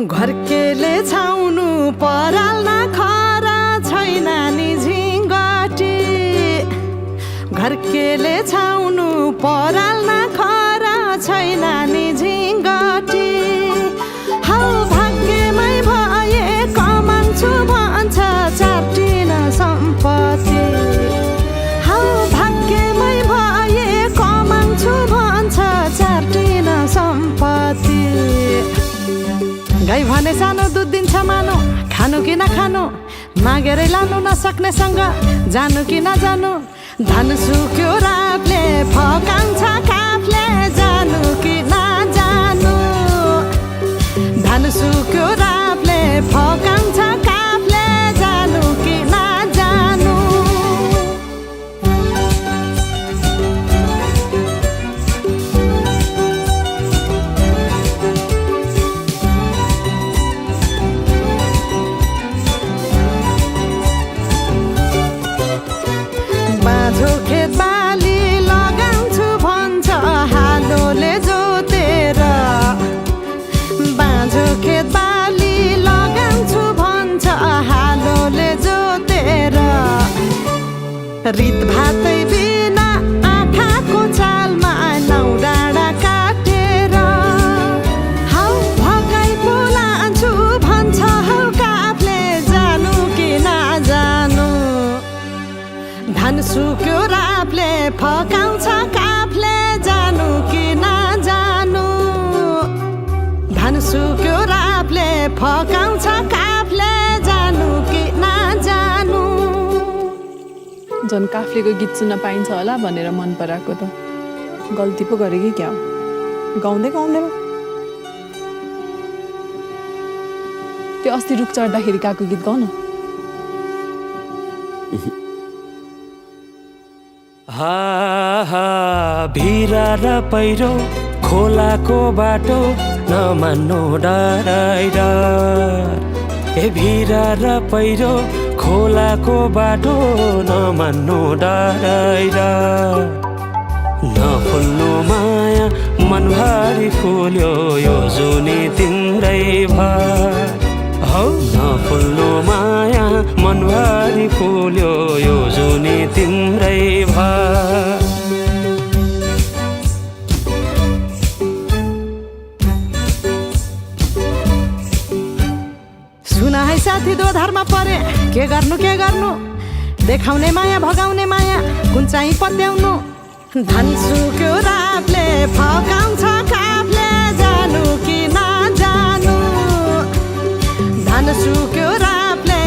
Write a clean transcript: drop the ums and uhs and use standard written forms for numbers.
घरकेले छाउनु पराल नखरा छैन नि झिङ्गटी घरकेले छाउनु पराल नखरा छैन नि झिङ्गटी हौ भाग्यमै भए कमान्छु भन्छ चाटिन सम्पत्ति हौ भाग्यमै भए कमान्छु भन्छ चाटिन सम्पत्ति गाई भने सानो दुध दिन्छ मानो खानु कि नखानु मागेरै लानु नसक्नेसँग जानु कि नजानु धन सुक्यो रातले फकाउँछ काफले जानु कि नजानु धन सुक्यो रातले फकाउँछ काफले जानु कि नजानु बाँझो खेत बाली लगाउँछु भन्छ हालोले जोतेर बाँझो खेत बाली लगाउँछु भन्छ हालोले जोतेर रित भातै बिना आँखाको चालमा नौ डाँडा काटेर हौ भगाइ बोलान्छु भन्छ हौ काफले जानु कि नजानु धन सुक्यो रापले फकाउँछ काफले जानु कि नजानु धन सुक्यो रापले फकाउँछ काफले जानु कि नजानु झन् काफ्लेको गीत सुन्न पाइन्छ होला भनेर मन पराएको त गल्ती पो गरे कि क्या हो गाउँदै गाउँदै त्यो अस्ति रुख चढ्दाखेरि गएको गीत गाउन भिरा र पहिरो खोलाको बाटो नमान्नु डराइर ए भिरा र पहिरो खोलाको बाटो नमान्नु डराइर नफुल्नु माया मनभरि फुल्यो यो जुनी तिम्रै भर हौ नफुल्नु माया मनभरि फुल्यो यो जुनी तिम्रै भर सुन है साथी दोधारमा परे के गर्नु देखाउने माया भगाउने माया कुन चाहिँ पत्याउनु धन सुक्यो रातले फकाउँछ काफले जानु कि नजानु धन सुक्यो रातले